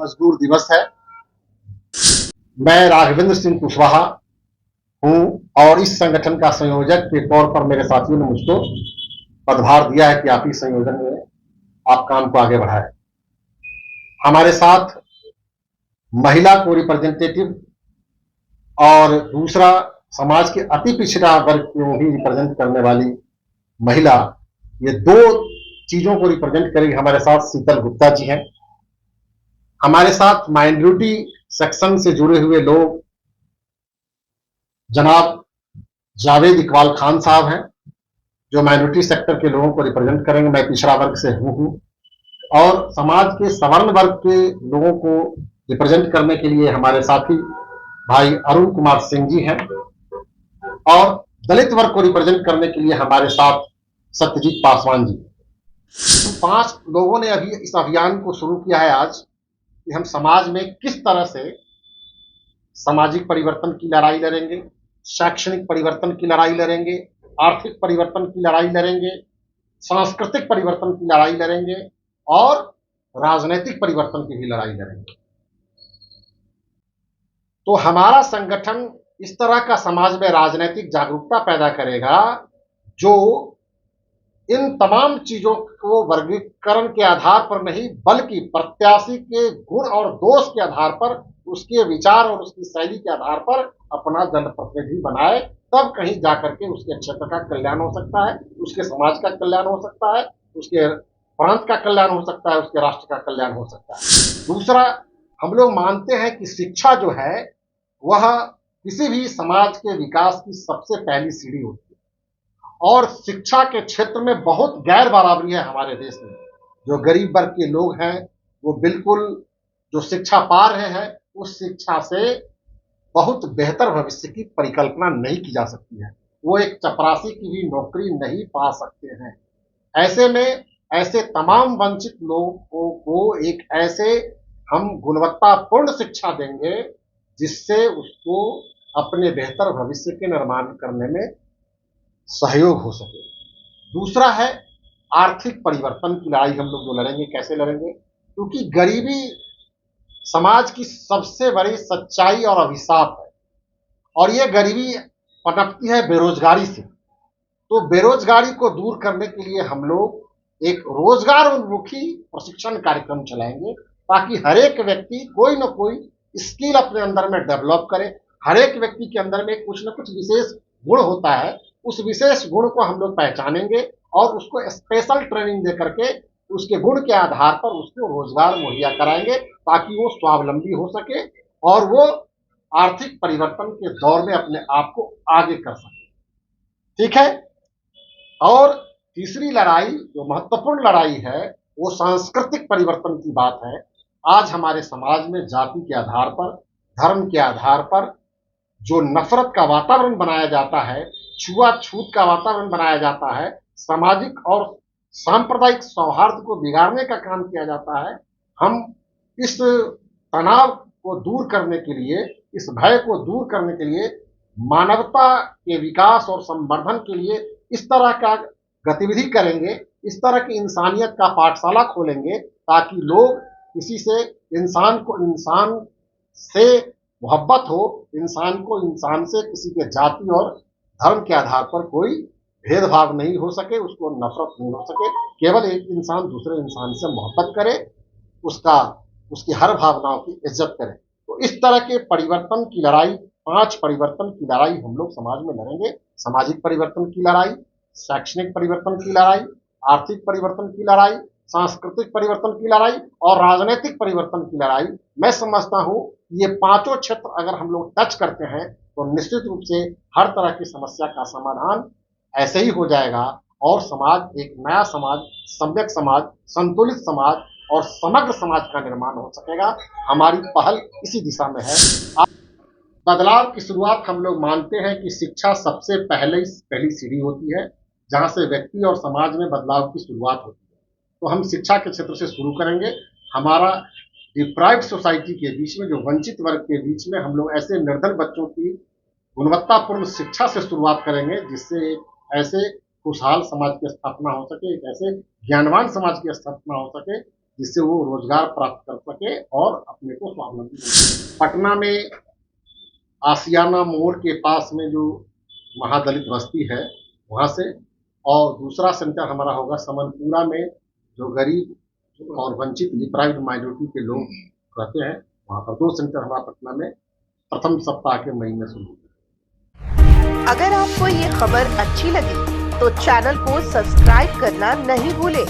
मजदूर दिवस है। मैं राघवेंद्र सिंह कुशवाहा हूं और इस संगठन का संयोजक के तौर पर मेरे साथियों ने मुझको पदभार दिया है कि आप इस संयोजन में आप काम को आगे बढ़ाएं। हमारे साथ महिला को रिप्रेजेंटेटिव और दूसरा समाज के अति पिछड़ा वर्ग को ही रिप्रेजेंट करने वाली महिला, ये दो चीजों को रिप्रेजेंट करेगी। हमारे साथ शीतल गुप्ता जी हैं। हमारे साथ माइनॉरिटी सेक्शन से जुड़े हुए लोग जनाब जावेद इकबाल खान साहब हैं, जो माइनॉरिटी सेक्टर के लोगों को रिप्रेजेंट करेंगे। मैं पिछड़ा वर्ग से हूं और समाज के सवर्ण वर्ग के लोगों को रिप्रेजेंट करने के लिए हमारे साथी भाई अरुण कुमार सिंह जी हैं और दलित वर्ग को रिप्रेजेंट करने के लिए हमारे साथ सत्यजीत पासवान जी। 5 लोगों ने अभी इस अभियान को शुरू किया है आज कि हम समाज में किस तरह से सामाजिक परिवर्तन की लड़ाई लड़ेंगे, शैक्षणिक परिवर्तन की लड़ाई लड़ेंगे, आर्थिक परिवर्तन की लड़ाई लड़ेंगे, सांस्कृतिक परिवर्तन की लड़ाई लड़ेंगे और राजनीतिक परिवर्तन की भी लड़ाई लड़ेंगे। तो हमारा संगठन इस तरह का समाज में राजनीतिक जागरूकता पैदा करेगा जो इन तमाम चीजों को वर्गीकरण के आधार पर नहीं, बल्कि प्रत्याशी के गुण और दोष के आधार पर, उसके विचार और उसकी शैली के आधार पर अपना जनप्रतिनिधि बनाए। तब कहीं जाकर के उसके क्षेत्र का कल्याण हो सकता है, उसके समाज का कल्याण हो सकता है, उसके प्रांत का कल्याण हो सकता है, उसके राष्ट्र का कल्याण हो सकता है। दूसरा, हम लोग मानते हैं कि शिक्षा जो है वह किसी भी समाज के विकास की सबसे पहली सीढ़ी होती है और शिक्षा के क्षेत्र में बहुत गैर बराबरी है हमारे देश में। जो गरीब वर्ग के लोग हैं वो बिल्कुल जो शिक्षा पा रहे हैं उस शिक्षा से बहुत बेहतर भविष्य की परिकल्पना नहीं की जा सकती है। वो एक चपरासी की भी नौकरी नहीं पा सकते हैं। ऐसे में ऐसे तमाम वंचित लोगों को एक ऐसे हम गुणवत्तापूर्ण शिक्षा देंगे जिससे उसको अपने बेहतर भविष्य के निर्माण करने में सहयोग हो सके। दूसरा है आर्थिक परिवर्तन की लड़ाई। हम लोग जो लड़ेंगे, कैसे लड़ेंगे? क्योंकि गरीबी समाज की सबसे बड़ी सच्चाई और अभिशाप है और ये गरीबी पनपती है बेरोजगारी से। तो बेरोजगारी को दूर करने के लिए हम लोग एक रोजगार उन्मुखी प्रशिक्षण कार्यक्रम चलाएंगे ताकि हर एक व्यक्ति कोई ना कोई स्किल अपने अंदर में डेवलप करे। हर एक व्यक्ति के अंदर में कुछ ना कुछ विशेष गुण होता है, उस विशेष गुण को हम लोग पहचानेंगे और उसको स्पेशल ट्रेनिंग दे करके उसके गुण के आधार पर उसको रोजगार मुहैया कराएंगे ताकि वो स्वावलंबी हो सके और वो आर्थिक परिवर्तन के दौर में अपने आप को आगे कर सके। ठीक है। और तीसरी लड़ाई जो महत्वपूर्ण लड़ाई है वो सांस्कृतिक परिवर्तन की बात है। आज हमारे समाज में जाति के आधार पर, धर्म के आधार पर जो नफरत का वातावरण बनाया जाता है, छुआछूत का वातावरण बनाया जाता है, सामाजिक और सांप्रदायिक सौहार्द को बिगाड़ने का काम किया जाता है। हम इस तनाव को दूर करने के लिए, इस भय को दूर करने के लिए, मानवता के विकास और संवर्धन के लिए इस तरह का गतिविधि करेंगे, इस तरह की इंसानियत का पाठशाला खोलेंगे ताकि लोग किसी से इंसान को इंसान से मोहब्बत हो, इंसान को इंसान से किसी के जाति और धर्म के आधार पर कोई भेदभाव नहीं हो सके, उसको नफरत नहीं हो सके। केवल एक इंसान दूसरे इंसान से मोहब्बत करे, उसकी हर भावनाओं की इज्जत करे। तो इस तरह के परिवर्तन की लड़ाई, 5 परिवर्तन की लड़ाई हम लोग समाज में लड़ेंगे। सामाजिक परिवर्तन की लड़ाई, शैक्षणिक परिवर्तन की लड़ाई, आर्थिक परिवर्तन की लड़ाई, सांस्कृतिक परिवर्तन की लड़ाई और राजनीतिक परिवर्तन की लड़ाई। मैं समझता हूं ये 5 क्षेत्र अगर हम लोग टच करते हैं तो निश्चित रूप से हर तरह की समस्या का समाधान ऐसे ही हो जाएगा और समाज एक नया समाज, सम्यक समाज, संतुलित समाज और समग्र समाज का निर्माण हो सकेगा। हमारी पहल इसी दिशा में है। बदलाव की शुरुआत हम लोग मानते हैं कि शिक्षा सबसे पहली सीढ़ी होती है जहां से व्यक्ति और समाज में बदलाव की शुरुआत होती है। तो हम शिक्षा के क्षेत्र से शुरू करेंगे। हमारा डिप्राइव्ड सोसाइटी के बीच में, जो वंचित वर्ग के बीच में, हम लोग ऐसे निर्धन बच्चों की गुणवत्तापूर्ण शिक्षा से शुरुआत करेंगे जिससे एक ऐसे खुशहाल समाज की स्थापना हो सके, एक ऐसे ज्ञानवान समाज की स्थापना हो सके जिससे वो रोजगार प्राप्त कर सके और अपने को स्वावलंबी बना सके। पटना में आसियाना मोड़ के पास में जो महादलित बस्ती है वहाँ से, और दूसरा सेंटर हमारा होगा समनपुरा में, जो गरीब और वंचित डिप्राइव्ड माइनॉरिटी के लोग रहते हैं, वहाँ पर 2 सेंटर हमारा पटना में प्रथम सप्ताह के मई में शुरू होगा। अगर आपको ये खबर अच्छी लगी तो चैनल को सब्सक्राइब करना नहीं भूलें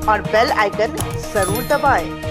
और बेल आइकन जरूर दबाएं।